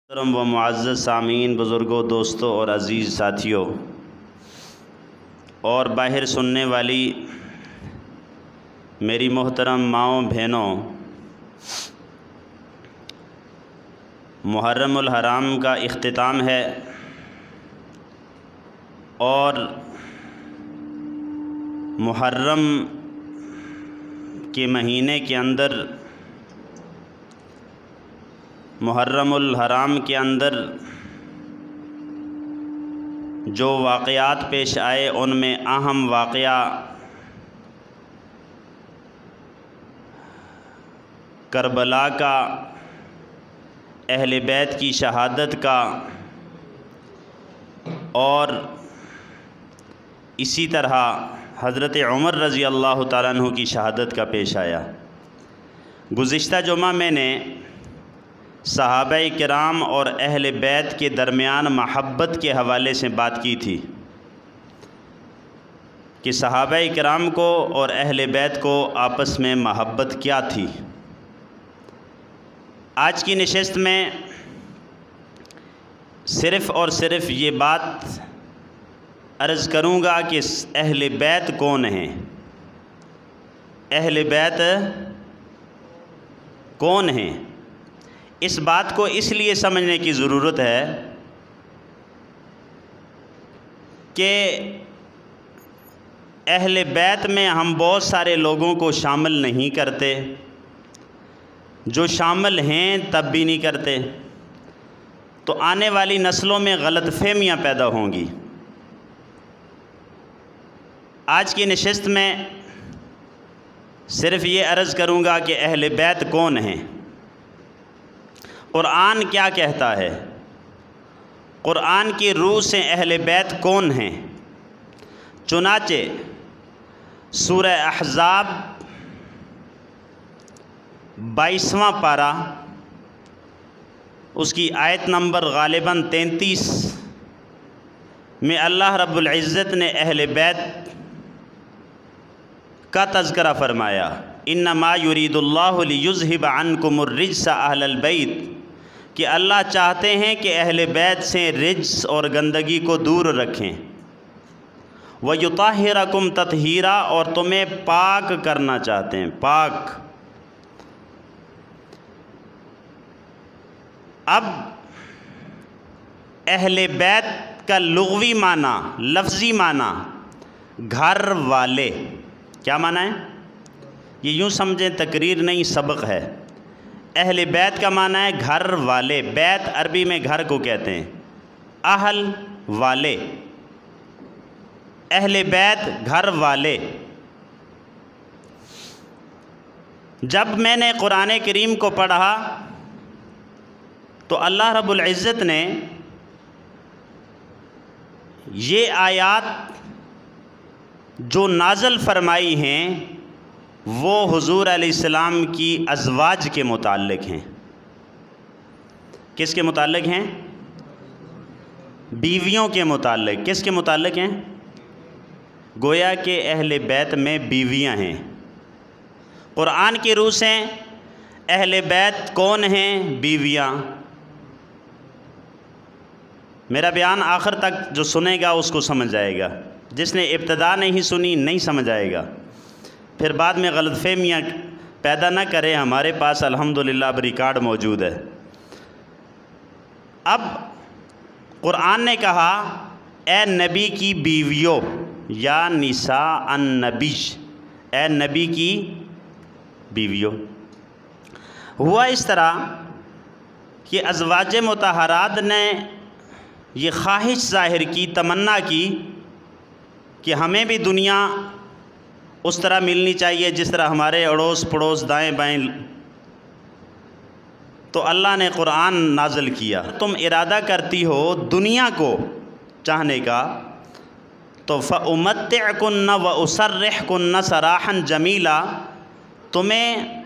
محترم و معزز سامعین، بزرگوں، دوستوں اور عزیز ساتھیوں اور باہر سننے والی میری محترم ماؤں بہنوں، محرم الحرام کا اختتام ہے اور محرم کے مہینے کے اندر، محرم الحرام کے اندر جو واقعات پیش آئے ان میں اہم واقعہ کربلا کا، اہل بیت کی شہادت کا، اور اسی طرح حضرت عمر رضی اللہ تعالیٰ عنہ کی شہادت کا پیش آیا۔ گزشتہ جمعہ میں نے صحابہ کرام اور اہل بیت کے درمیان محبت کے حوالے سے بات کی تھی کہ صحابہ کرام کو اور اہل بیت کو آپس میں محبت کیا تھی۔ آج کی نشست میں صرف اور صرف یہ بات عرض کروں گا کہ اہل بیت کون ہیں، اہل بیت کون ہیں۔ اس بات کو اس لیے سمجھنے کی ضرورت ہے کہ اہل بیت میں ہم بہت سارے لوگوں کو شامل نہیں کرتے، جو شامل ہیں تب بھی نہیں کرتے، تو آنے والی نسلوں میں غلط فہمیاں پیدا ہوں گی۔ آج کی نشست میں صرف یہ عرض کروں گا کہ اہل بیت کون ہیں، قرآن کیا کہتا ہے، قرآن کی روح سے اہل بیت کون ہیں۔ چنانچہ سورہ احزاب 22واں پارہ، اس کی آیت نمبر غالباً 33 میں اللہ رب العزت نے اہل بیت کا تذکرہ فرمایا، انما یرید اللہ لیذہب عنکم الرجس اہل البیت، کہ اللہ چاہتے ہیں کہ اہل بیت سے رجس اور گندگی کو دور رکھیں، وَیُطَہِّرَکُمْ تَطْہِیرًا، اور تمہیں پاک کرنا چاہتے ہیں، پاک۔ اب اہل بیت کا لغوی معنی، لفظی معنی گھر والے، کیا معنی ہے؟ یہ یوں سمجھیں تقریر نہیں، سبق ہے۔ اہل بیت کا معنی ہے گھر والے، بیت عربی میں گھر کو کہتے ہیں، اہل والے، اہل بیت گھر والے۔ جب میں نے قرآن کریم کو پڑھا تو اللہ رب العزت نے یہ آیات جو نازل فرمائی ہیں وہ حضور علیہ السلام کی ازواج کے متعلق ہیں۔ کس کے متعلق ہیں؟ بیویوں کے متعلق۔ کس کے متعلق ہیں؟ گویا کہ اہل بیت میں بیویاں ہیں۔ قرآن کی روح سے اہل بیت کون ہیں؟ بیویاں۔ میرا بیان آخر تک جو سنے گا اس کو سمجھ آئے گا، جس نے ابتدا نہیں سنی نہیں سمجھ آئے گا، پھر بعد میں غلط فہمیاں پیدا نہ کرے۔ ہمارے پاس الحمدللہ اب ریکارڈ موجود ہے۔ اب قرآن نے کہا اے نبی کی بیویوں، یا نساء النبی، اے نبی کی بیویوں۔ ہوا اس طرح کہ ازواج مطہرات نے یہ خواہش ظاہر کی، تمنا کی کہ ہمیں بھی دنیا اس طرح ملنی چاہیے جس طرح ہمارے اڑوس پڑوس دائیں بائیں۔ تو اللہ نے قرآن نازل کیا، تم ارادہ کرتی ہو دنیا کو چاہنے کا تو فَأُمَتِّعْكُنَّ وَأُسَرِّحْكُنَّ سَرَاحًا جَمِيلًا، تمہیں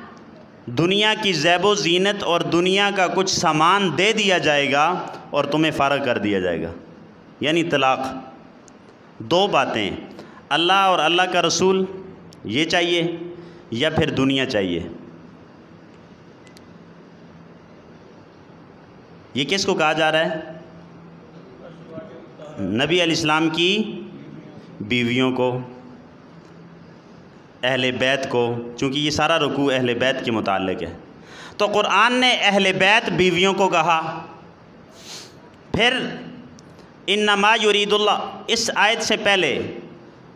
دنیا کی زیب و زینت اور دنیا کا کچھ سامان دے دیا جائے گا اور تمہیں فارغ کر دیا جائے گا، یعنی طلاق۔ دو باتیں، اللہ اور اللہ کا رسول، یہ چاہیے یا پھر دنیا چاہیے۔ یہ کس کو کہا جا رہا ہے؟ نبی علیہ السلام کی بیویوں کو، اہل بیت کو، چونکہ یہ سارا رکوع اہل بیت کے متعلق ہے۔ تو قرآن نے اہل بیت بیویوں کو کہا۔ پھر انما یرید اللہ، اس آیت سے پہلے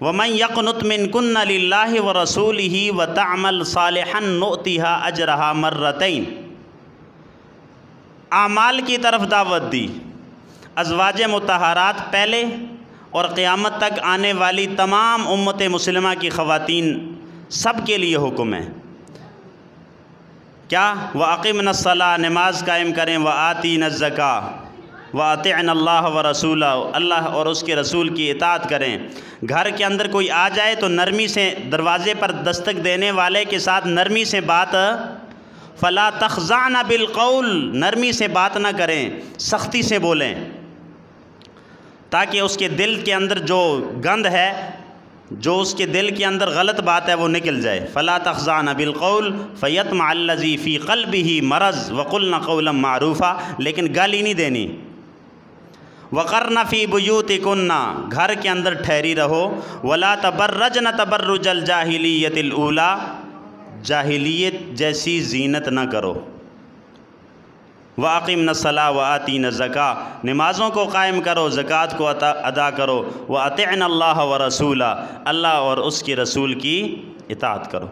وَمَن يَقْنُتْ مِنْكُنَّ لِلَّهِ وَرَسُولِهِ وَتَعْمَلْ صَالِحًا نُؤْتِهَا أَجْرَهَا مرتين، اعمال کی طرف دعوت دی۔ ازواج مطہرات پہلے اور قیامت تک آنے والی تمام امت مسلمہ کی خواتین سب کے لیے حکم ہے کیا؟ وَأَقِمْنَ الصَّلَاةَ، نماز قائم کریں، وَآتِينَ الزَّكَاةَ، وَأَطِعْنَ اللَّهَ وَرَسُولَهُ، اللہ اور اس کے رسول کی اطاعت کریں۔ گھر کے اندر کوئی آ جائے تو نرمی سے، دروازے پر دستک دینے والے کے ساتھ نرمی سے بات، فَلَا تَخْضَعْنَ بِالْقَوْلِ، نرمی سے بات نہ کریں، سختی سے بولیں، تاکہ اس کے دل کے اندر جو گند ہے، جو اس کے دل کے اندر غلط بات ہے وہ نکل جائے۔ فَلَا تَخْضَعْنَ بِالْقَوْلِ فَيَطْمَعَ الَّذِي فِي قَلْبِهِ مَرَضٌ وَقُلْنَ قَوْلًا مَعْرُوفًا، لیکن گالی نہیں دینی۔ وَقَرْنَ فِي بُيُوتِكُنَّ، گھر کے اندر ٹھہری رہو۔ وَلَا تَبَرَّجْنَ تَبَرُّجَ الْجَاهِلِيَّةِ الْأُولَى، جاہلیت جیسی زینت نہ کرو۔ وَأَقِمْنَ الصَّلَاةَ وَآتِينَ الزَّكَاةَ، نمازوں کو قائم کرو، زکوٰۃ کو ادا کرو۔ وَأَطِعْنَ اللَّهَ وَرَسُولَهُ، اللہ اور اس کے رسول کی اطاعت کرو۔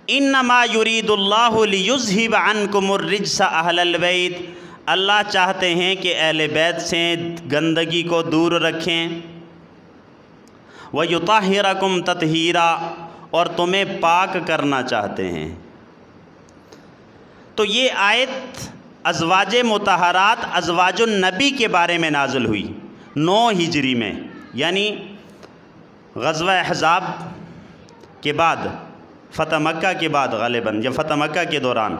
إِنَّمَا يُرِيدُ اللَّهُ لِيُذْهِبَ عَنْكُمُ الرِّجْسَ أَهْلَ الْبَيْتِ، اللہ چاہتے ہیں کہ اہل بیت سے گندگی کو دور رکھیں۔ وَيُطَهِّرَكُمْ تَطْهِيرًا، اور تمہیں پاک کرنا چاہتے ہیں۔ تو یہ آیت ازواج مطہرات، ازواج النبی کے بارے میں نازل ہوئی 9 ہجری میں، یعنی غزوہ احزاب کے بعد، فتح مکہ کے بعد غالباً، یا فتح مکہ کے دوران،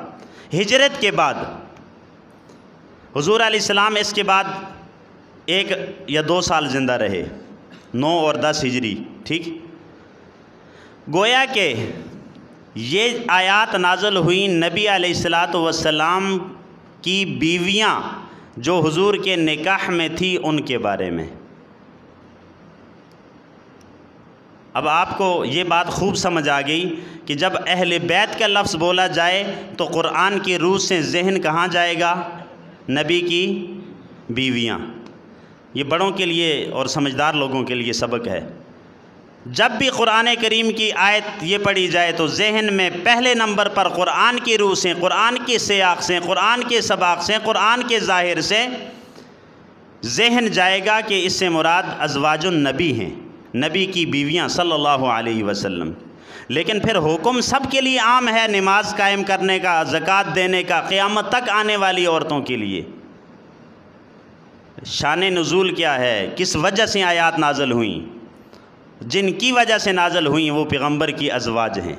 ہجرت کے بعد۔ حضور علیہ السلام اس کے بعد 1 یا 2 سال زندہ رہے، 9 اور 10 ہجری، ٹھیک۔ گویا کہ یہ آیات نازل ہوئی نبی علیہ السلام کی بیویاں جو حضور کے نکاح میں تھی ان کے بارے میں۔ اب آپ کو یہ بات خوب سمجھ آ گئی کہ جب اہل بیت کا لفظ بولا جائے تو قرآن کی روح سے ذہن کہاں جائے گا؟ نبی کی بیویاں۔ یہ بڑوں کے لیے اور سمجھدار لوگوں کے لیے سبق ہے۔ جب بھی قرآن کریم کی آیت یہ پڑھی جائے تو ذہن میں پہلے نمبر پر قرآن کی روح سے، قرآن کے سیاق سے، قرآن کے سباق سے، قرآن کے ظاہر سے ذہن جائے گا کہ اس سے مراد ازواج النبی ہیں، نبی کی بیویاں صلی اللہ علیہ وسلم۔ لیکن پھر حکم سب کے لیے عام ہے، نماز قائم کرنے کا، زکوٰۃ دینے کا، قیامت تک آنے والی عورتوں کے لیے۔ شان نزول کیا ہے؟ کس وجہ سے آیات نازل ہوئیں؟ جن کی وجہ سے نازل ہوئیں وہ پیغمبر کی ازواج ہیں۔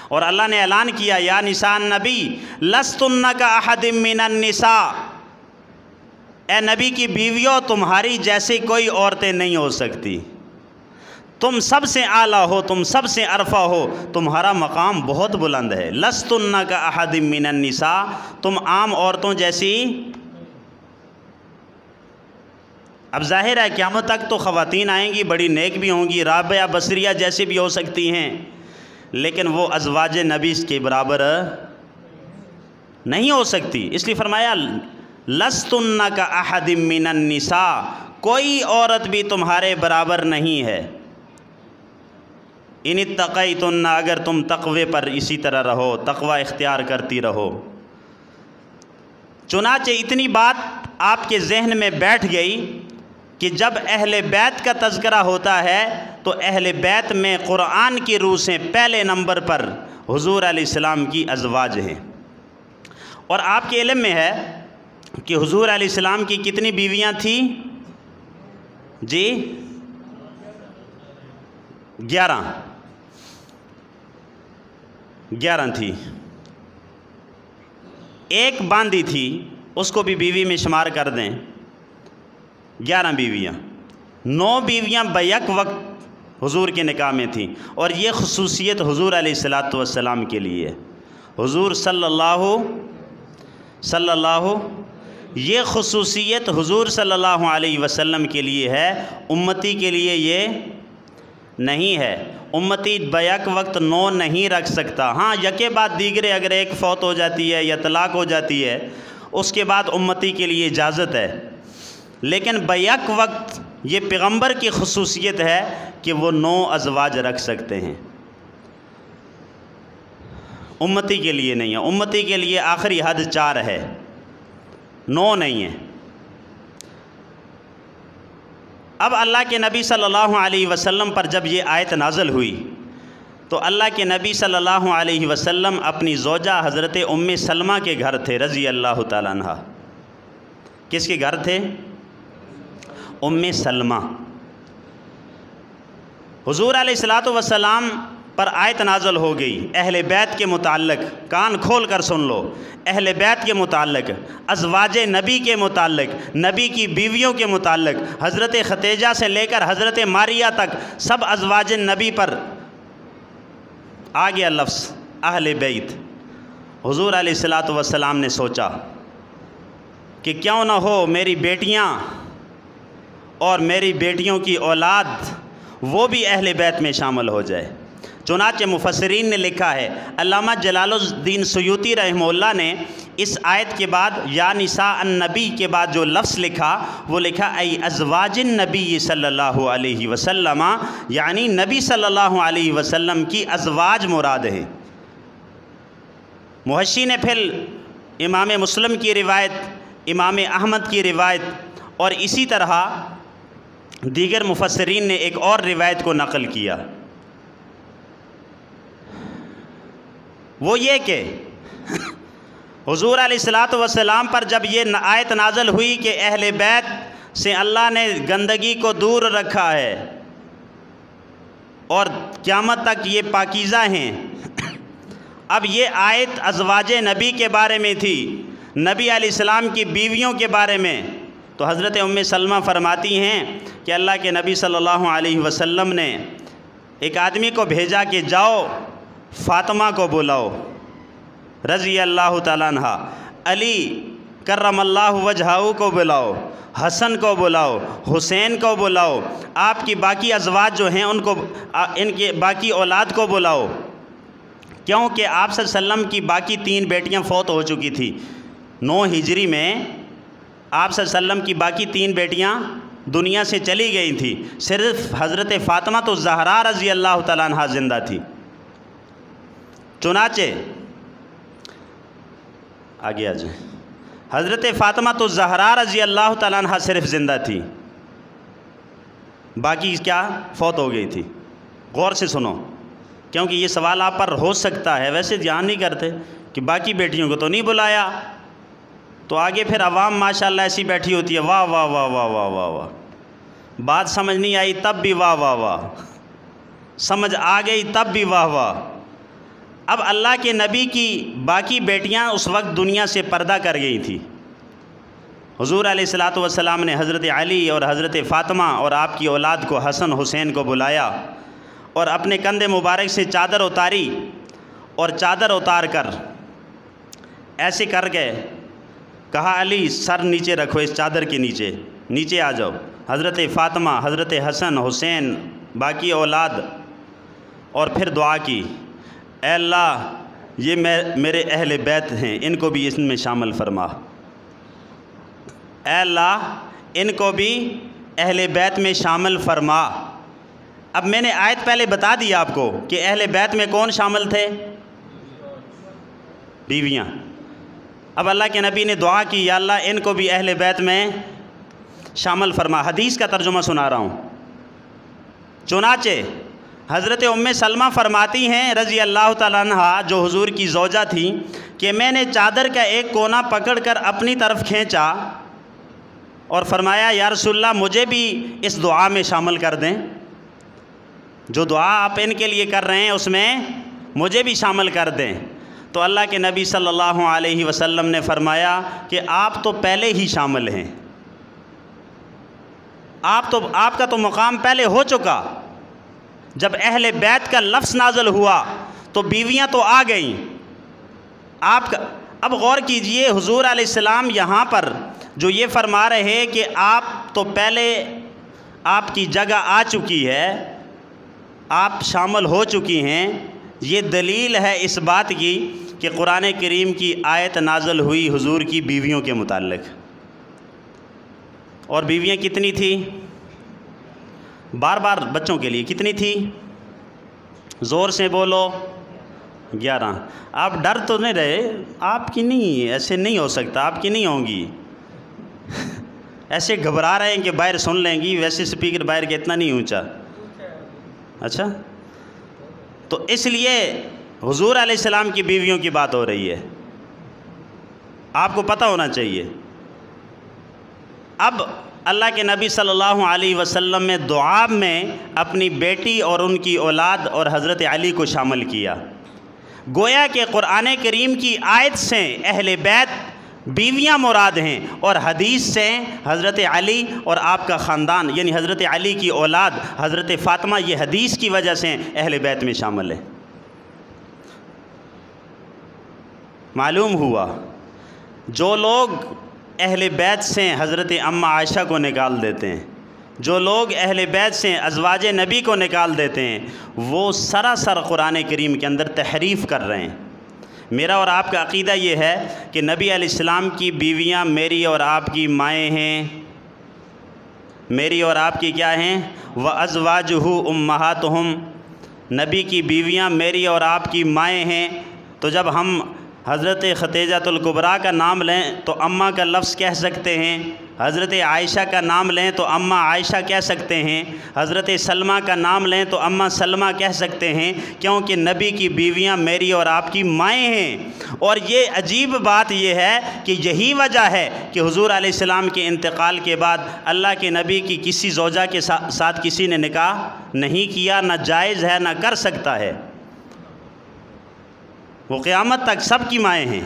اور اللہ نے اعلان کیا، یا نساء النبی لستن کاحد من النساء، اے نبی کی بیویوں تمہاری جیسی کوئی عورتیں نہیں ہو سکتی، تم سب سے اعلیٰ ہو، تم سب سے ارفع ہو، تمہارا مقام بہت بلند ہے۔ لستن کاحد من النساء، تم عام عورتوں جیسی۔ اب ظاہر ہے قیامت تک تو خواتین آئیں گی، بڑی نیک بھی ہوں گی، رابعہ بصریہ جیسی بھی ہو سکتی ہیں، لیکن وہ ازواج نبی کے برابر نہیں ہو سکتی۔ اس لیے فرمایا لستن کاحد من النساء، کوئی عورت بھی تمہارے برابر نہیں ہے۔ ان اتقیتن، اگر تم تقوی پر اسی طرح رہو، تقوی اختیار کرتی رہو۔ چنانچہ اتنی بات آپ کے ذہن میں بیٹھ گئی کہ جب اہل بیت کا تذکرہ ہوتا ہے تو اہل بیت میں قرآن کی روح سے پہلے نمبر پر حضور علیہ السلام کی ازواج ہیں۔ اور آپ کے علم میں ہے کہ حضور علیہ السلام کی کتنی بیویاں تھیں؟ جی 11 تھی۔ ایک باندی تھی، اس کو بھی بیوی میں شمار کر دیں، 11 بیویاں۔ 9 بیویاں بیک وقت حضور کے نکاح میں تھیں، اور یہ خصوصیت حضور علیہ السلام کے لیے۔ حضور صلی اللہ یہ خصوصیت حضور صلی اللہ علیہ وسلم کے لیے ہے، امتی کے لیے یہ نہیں ہے۔ امتی بیک وقت نو نہیں رکھ سکتا۔ ہاں یکے بعد دیگرے اگر ایک فوت ہو جاتی ہے یا طلاق ہو جاتی ہے اس کے بعد امتی کے لیے اجازت ہے، لیکن بیک وقت یہ پیغمبر کی خصوصیت ہے کہ وہ 9 ازواج رکھ سکتے ہیں، امتی کے لیے نہیں ہے۔ امتی کے لیے آخری حد 4 ہے، 9 نہیں ہے۔ اب اللہ کے نبی صلی اللہ علیہ وسلم پر جب یہ آیت نازل ہوئی تو اللہ کے نبی صلی اللہ علیہ وسلم اپنی زوجہ حضرت ام سلمہ کے گھر تھے رضی اللہ تعالیٰ عنہ۔ کس کے گھر تھے؟ ام سلمہ۔ حضور علیہ السلام پر آیت نازل ہو گئی اہل بیت کے متعلق، کان کھول کر سن لو، اہل بیت کے متعلق، ازواج نبی کے متعلق، نبی کی بیویوں کے متعلق، حضرت خدیجہ سے لے کر حضرت ماریہ تک سب ازواج نبی پر آ گیا لفظ اہل بیت۔ حضور علیہ السلام نے سوچا کہ کیوں نہ ہو میری بیٹیاں اور میری بیٹیوں کی اولاد وہ بھی اہل بیت میں شامل ہو جائے۔ چنانچہ مفسرین نے لکھا ہے، علامہ جلال الدین سیوطی رحمہ اللہ نے اس آیت کے بعد یا نساء النبی کے بعد جو لفظ لکھا وہ لکھا ای ازواج النبی صلی اللہ علیہ وسلم، یعنی نبی صلی اللہ علیہ وسلم کی ازواج مراد ہیں۔ محشی نے پھر امام مسلم کی روایت، امام احمد کی روایت اور اسی طرح دیگر مفسرین نے ایک اور روایت کو نقل کیا، وہ یہ کہ حضور علیہ السلام پر جب یہ آیت نازل ہوئی کہ اہل بیت سے اللہ نے گندگی کو دور رکھا ہے اور قیامت تک یہ پاکیزہ ہیں، اب یہ آیت ازواج نبی کے بارے میں تھی، نبی علیہ السلام کی بیویوں کے بارے میں، تو حضرت ام سلمہ فرماتی ہیں کہ اللہ کے نبی صلی اللہ علیہ وسلم نے ایک آدمی کو بھیجا کہ جاؤ فاطمہ کو بلاؤ رضی اللہ تعالیٰ عنہ، علی کرم اللہ وجہہ کو بلاؤ، حسن کو بلاؤ، حسین کو بلاؤ، آپ کی باقی ازواج جو ہیں ان کو، ان کے باقی اولاد کو بلاؤ، کیونکہ آپ صلی اللہ علیہ وسلم کی باقی 3 بیٹیاں فوت ہو چکی تھی۔ 9 ہجری میں آپ صلی اللہ علیہ وسلم کی باقی 3 بیٹیاں دنیا سے چلی گئی تھی، صرف حضرت فاطمہ تو زہرا رضی اللہ تعالیٰ عنہ زندہ تھی۔ چنانچہ آگے آ جائیں، حضرت فاطمہ تو زہرا رضی اللہ تعالیٰ عنہ صرف زندہ تھی، باقی کیا فوت ہو گئی تھی۔ غور سے سنو کیونکہ یہ سوال آپ پر ہو سکتا ہے، ویسے دھیان نہیں کرتے کہ باقی بیٹیوں کو تو نہیں بلایا، تو آگے پھر عوام ماشاءاللہ ایسی بیٹھی ہوتی ہے، واہ واہ واہ واہ واہ واہ واہ، بات سمجھ نہیں آئی تب بھی واہ واہ واہ، سمجھ آ گئی تب بھی واہ واہ۔ اب اللہ کے نبی کی باقی بیٹیاں اس وقت دنیا سے پردہ کر گئی تھی۔ حضور علیہ السلام نے حضرت علی اور حضرت فاطمہ اور آپ کی اولاد کو حسن حسین کو بلایا اور اپنے کندھے مبارک سے چادر اتاری، اور چادر اتار کر ایسے کر کے کہا علی سر نیچے رکھو، اس چادر کے نیچے نیچے آ جاؤ، حضرت فاطمہ، حضرت حسن حسین، باقی اولاد، اور پھر دعا کی اے اللہ یہ میرے اہل بیت ہیں، ان کو بھی اس میں شامل فرما، اے اللہ ان کو بھی اہل بیت میں شامل فرما۔ اب میں نے آیت پہلے بتا دی آپ کو کہ اہل بیت میں کون شامل تھے؟ بیویاں۔ اب اللہ کے نبی نے دعا کی یا اللہ ان کو بھی اہل بیت میں شامل فرما۔ حدیث کا ترجمہ سنا رہا ہوں۔ چنانچہ حضرت ام سلمہ فرماتی ہیں رضی اللہ تعالیٰ عنہ، جو حضور کی زوجہ تھیں، کہ میں نے چادر کا ایک کونا پکڑ کر اپنی طرف کھینچا اور فرمایا یا رسول اللہ مجھے بھی اس دعا میں شامل کر دیں، جو دعا آپ ان کے لیے کر رہے ہیں اس میں مجھے بھی شامل کر دیں۔ تو اللہ کے نبی صلی اللہ علیہ وسلم نے فرمایا کہ آپ تو پہلے ہی شامل ہیں، آپ کا تو مقام پہلے ہو چکا۔ جب اہل بیت کا لفظ نازل ہوا تو بیویاں تو آ گئیں آپ کا۔ اب غور کیجئے، حضور علیہ السلام یہاں پر جو یہ فرما رہے ہیں کہ آپ تو پہلے آپ کی جگہ آ چکی ہے، آپ شامل ہو چکی ہیں، یہ دلیل ہے اس بات کی کہ قرآن کریم کی آیت نازل ہوئی حضور کی بیویوں کے متعلق۔ اور بیویاں کتنی تھیں؟ بار بار بچوں کے لیے کتنی تھی؟ زور سے بولو، 11۔ آپ ڈر تو نہیں رہے؟ آپ کی نہیں، ایسے نہیں ہو سکتا، آپ کی نہیں ہوں گی۔ ایسے گھبرا رہے ہیں کہ باہر سن لیں گی، ویسے سپیکر باہر کے اتنا نہیں اونچا۔ اچھا، تو اس لیے حضور علیہ السلام کی بیویوں کی بات ہو رہی ہے، آپ کو پتہ ہونا چاہیے۔ اب اللہ کے نبی صلی اللہ علیہ وسلم نے دعا میں اپنی بیٹی اور ان کی اولاد اور حضرت علی کو شامل کیا۔ گویا کہ قرآن کریم کی آیت سے اہل بیت بیویاں مراد ہیں، اور حدیث سے حضرت علی اور آپ کا خاندان، یعنی حضرت علی کی اولاد حضرت فاطمہ، یہ حدیث کی وجہ سے اہل بیت میں شامل ہے۔ معلوم ہوا جو لوگ اہل بیت سے حضرت اماں عائشہ کو نکال دیتے ہیں، جو لوگ اہل بیت سے ازواج نبی کو نکال دیتے ہیں، وہ سراسر قرآن کریم کے اندر تحریف کر رہے ہیں۔ میرا اور آپ کا عقیدہ یہ ہے کہ نبی علیہ السلام کی بیویاں میری اور آپ کی مائیں ہیں، میری اور آپ کی کیا ہیں؟ وَأَزْوَاجُهُ أُمَّهَاتُهُمْ، نبی کی بیویاں میری اور آپ کی مائیں ہیں۔ تو جب ہم حضرت خدیجۃ الکبریٰ کا نام لیں تو اماں کا لفظ کہہ سکتے ہیں، حضرت عائشہ کا نام لیں تو اماں عائشہ کہہ سکتے ہیں، حضرت سلمہ کا نام لیں تو اماں سلمہ کہہ سکتے ہیں، کیونکہ نبی کی بیویاں میری اور آپ کی مائیں ہیں۔ اور یہ عجیب بات یہ ہے کہ یہی وجہ ہے کہ حضور علیہ السلام کے انتقال کے بعد اللہ کے نبی کی کسی زوجہ کے ساتھ کسی نے نکاح نہیں کیا، نہ جائز ہے نہ کر سکتا ہے۔ وہ قیامت تک سب کی مائیں ہیں۔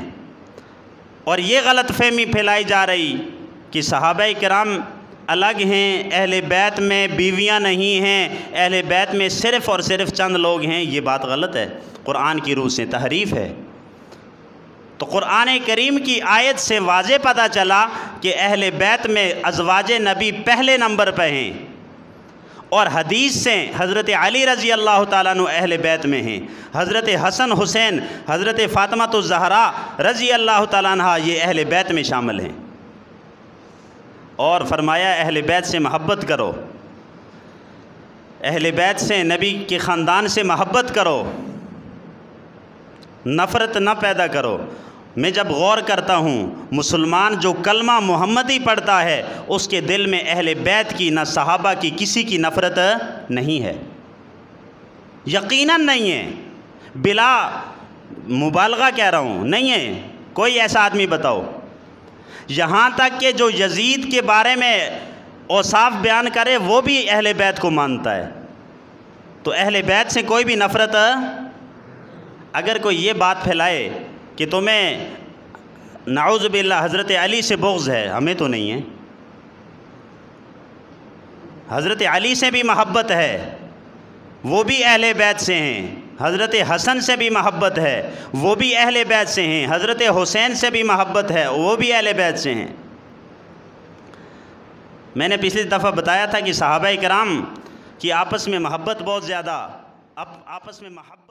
اور یہ غلط فہمی پھیلائی جا رہی کہ صحابہ کرام الگ ہیں، اہل بیت میں بیویاں نہیں ہیں، اہل بیت میں صرف اور صرف چند لوگ ہیں، یہ بات غلط ہے، قرآن کی روح سے تحریف ہے۔ تو قرآن کریم کی آیت سے واضح پتہ چلا کہ اہل بیت میں ازواج نبی پہلے نمبر پہ ہیں، اور حدیث سے حضرت علی رضی اللہ تعالیٰ عنہ اہل بیت میں ہیں، حضرت حسن حسین، حضرت فاطمہ الزہرا رضی اللہ تعالیٰ عنہ یہ اہل بیت میں شامل ہیں۔ اور فرمایا اہل بیت سے محبت کرو، اہل بیت سے، نبی کے خاندان سے محبت کرو، نفرت نہ پیدا کرو۔ میں جب غور کرتا ہوں، مسلمان جو کلمہ محمدی پڑھتا ہے اس کے دل میں اہل بیت کی، نہ صحابہ کی، کسی کی نفرت نہیں ہے، یقیناً نہیں ہے، بلا مبالغہ کہہ رہا ہوں، نہیں ہے۔ کوئی ایسا آدمی بتاؤ، یہاں تک کہ جو یزید کے بارے میں اوصاف بیان کرے وہ بھی اہل بیت کو مانتا ہے، تو اہل بیت سے کوئی بھی نفرت، اگر کوئی یہ بات پھیلائے کہ تمہیں نعوذ باللہ حضرت علی سے بغض ہے، ہمیں تو نہیں ہے، حضرت علی سے بھی محبت ہے، وہ بھی اہل بیت سے ہیں، حضرت حسن سے بھی محبت ہے، وہ بھی اہل بیت سے ہیں، حضرت حسین سے بھی محبت ہے، وہ بھی اہل بیت سے ہیں۔ میں نے پچھلی دفعہ بتایا تھا کہ صحابہ کرام کی آپس میں محبت بہت زیادہ، اب آپس میں محبت